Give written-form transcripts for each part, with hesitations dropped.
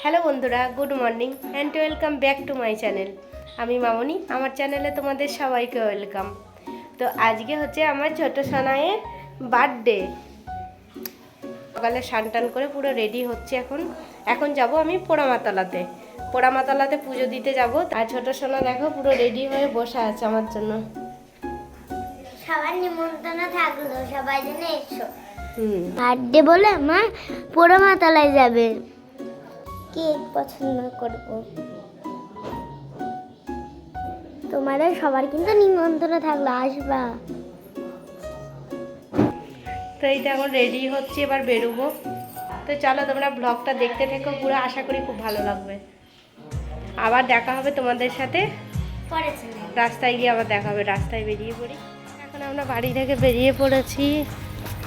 Hello বন্ধুরা, good morning and welcome back to my channel. আমি মামনি, আমার চ্যানেলে তোমাদের সবাইকে ওয়েলকাম। তো আজকে হচ্ছে আমার ছোটো সোনাইয়ের বার্থডে। সকালে স্নান করে পুরো রেডি হচ্ছে। এখন যাব আমি পোড়ামাতলাতে পুজো দিতে যাব। আর ছোটো সোনা দেখো পুরো রেডি হয়ে বসে আছে আমার জন্য। সবার নিমন্ত্রণ থাকলো, সবাই যেন এসো। বার্থডে বলে মা পোড়ামাতলায় যাবে, কেক পছন্দ করব। তোমাদের সবার কিন্তু নিমন্ত্রণ থাকলো, আসবা। তো এইটা এখন রেডি হচ্ছে, এবার বেরোবো। তো চলো তোমরা ব্লগটা দেখতে থেকো পুরো, আশা করি খুব ভালো লাগবে। আবার দেখা হবে তোমাদের সাথে রাস্তায় গিয়ে, আবার দেখা হবে। রাস্তায় বেরিয়ে পড়ি। এখন আমরা বাড়ি থেকে বেরিয়ে পড়েছি।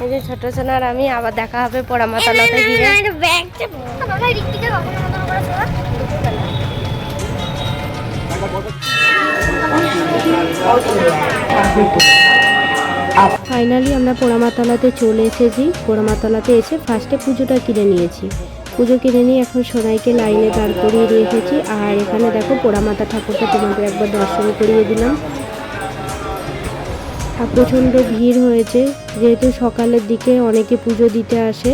এই যে ছোট সোনার আমি, আবার দেখা হবে পোড়ামাতলাতে গিয়ে। ফাইনালি আমরা পোড়ামাতলাতে চলে এসেছি। পোড়ামাতলাতে এসে ফার্স্টে পুজোটা কিনে নিয়েছি। পুজো কিনে নিয়ে এখন সোনাইকে লাইনে দাঁড় করিয়ে রেখেছি। আর এখানে দেখো পোড়ামাতা ঠাকুরটা তোমাদের একবার দর্শন করিয়ে দিলাম। আর প্রচণ্ড ভিড় হয়েছে, যেহেতু সকালের দিকে অনেকে পুজো দিতে আসে।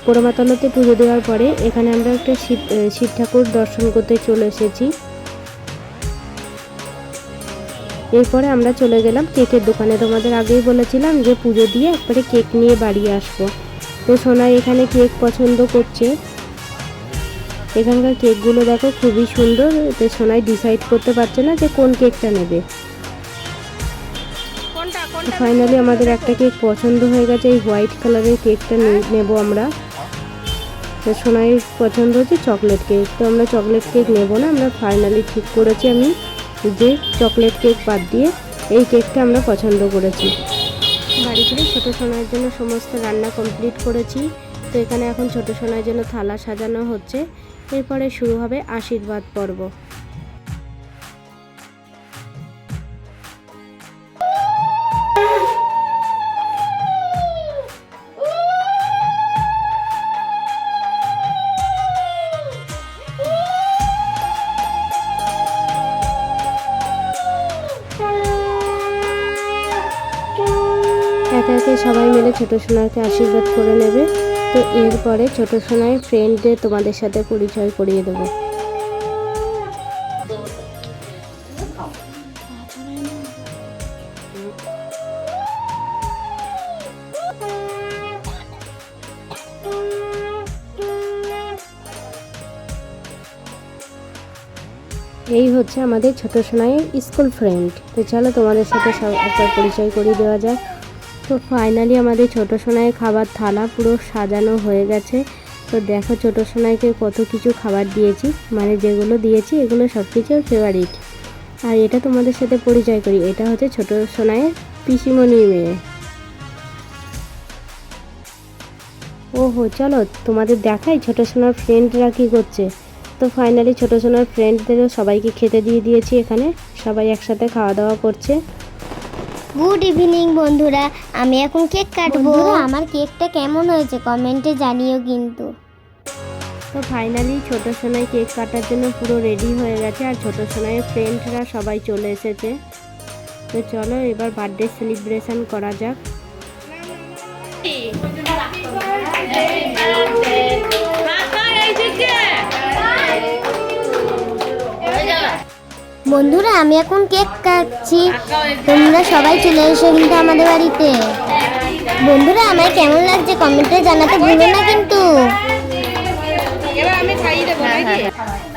পোড়ামাতলাতে পুজো দেওয়ার পরে এখানে আমরা একটা শিব ঠাকুর দর্শন করতে চলে এসেছি। এরপরে আমরা চলে গেলাম কেকের দোকানে। তোমাদের আগেই বলেছিলাম যে পুজো দিয়ে একবারে কেক নিয়ে বাড়ি আসবো। তো সোনাই এখানে কেক পছন্দ করছে। এখানকার কেকগুলো দেখো খুবই সুন্দর। তো সোনাই ডিসাইড করতে পারছে না যে কোন কেকটা নেবে। ফাইনালি আমাদের একটা কেক পছন্দ হয়ে গেছে, এই হোয়াইট কালারের কেকটা নেব আমরা। তো সোনাইয়ের পছন্দ হচ্ছে চকলেট কেক। তো আমরা চকলেট কেক নেব না, আমরা ফাইনালি ঠিক করেছি আমি যে চকলেট কেক বাদ দিয়ে এই কেকটা আমরা পছন্দ করেছি। বাড়ি ফিরে ছোটো সোনাইয়ের জন্য সমস্ত রান্না কমপ্লিট করেছি। তো এখানে এখন ছোটো সোনাইয়ের জন্য থালা সাজানো হচ্ছে। এরপরে শুরু হবে আশীর্বাদ পর্ব। একে একে সবাই মিলে ছোটো সোনাকে আশীর্বাদ করে নেবে। তো এরপরে ছোটো সোনার ফ্রেন্ডদের তোমাদের সাথে পরিচয় করিয়ে দেবো। এই হচ্ছে আমাদের ছোটো সোনাইয়ের স্কুল ফ্রেন্ড। তো চলো তোমাদের সাথে সব একবার পরিচয় করিয়ে দেওয়া যাক। তো ফাইনালি আমাদের ছোটো সোনাইয়ের খাবার থালা পুরো সাজানো হয়ে গেছে। তো দেখো ছোটো সোনাইকে কত কিছু খাবার দিয়েছি, মানে যেগুলো দিয়েছি এগুলো সব কিছুর ফেভারিট। আর এটা তোমাদের সাথে পরিচয় করি, এটা হচ্ছে ছোটো সোনাইয়ের পিসিমণির মেয়ে। ওহো, চলো তোমাদের দেখাই ছোটো সোনার ফ্রেন্ডরা কী করছে। তো ফাইনালি ছোটো সোনার ফ্রেন্ডদেরও সবাইকে খেতে দিয়ে দিয়েছি। এখানে সবাই একসাথে খাওয়া দাওয়া করছে। গুড ইভিনিং বন্ধুরা, আমি এখন কেক কাটবো। আমার কেকটা কেমন হয়েছে কমেন্টে জানিও কিন্তু। তো ফাইনালি ছোটো সোনাই কেক কাটার জন্য পুরো রেডি হয়ে গেছে। আর ছোটো সোনাইয়ের ফ্রেন্ডরা সবাই চলে এসেছে। তো চলো এবার বার্থডে সেলিব্রেশন করা যাক। বন্ধুরা আমি এখন কেক কাটছি, তোমরা সবাই চলে এসো কিন্তু আমাদের বাড়িতে। বন্ধুরা আমার কেমন লাগছে কমেন্টে জানাতে ভুলো না কিন্তু।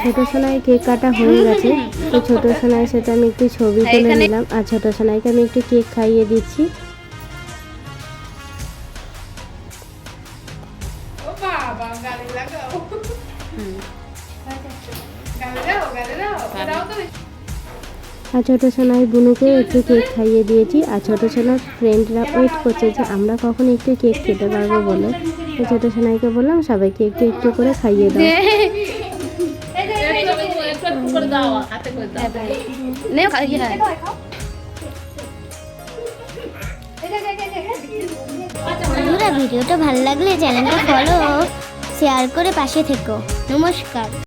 ছোটো সোনাই কেক কাটা হয়ে গেছে। তো ছোটো সোনাইয়ের সাথে আমি একটু ছবি তুলে নিলাম। আর ছোটো সোনাইকে আমি একটু কেক খাইয়ে দিচ্ছি। আর ছোটো সোনাই বুনুকে একটু কেক খাইয়ে দিয়েছি। আর ছোটো সোনার ফ্রেন্ডরা ওয়েট করছে যে আমরা কখন একটু কেক খেতে পারবো বলে। তো ছোটো সোনাইকে বললাম সবাইকে একটু একটু করে খাইয়ে দাও। বন্ধুরা ভিডিওটা ভালো লাগলে চ্যানেলটা ফলো শেয়ার করে পাশে থেকো। নমস্কার।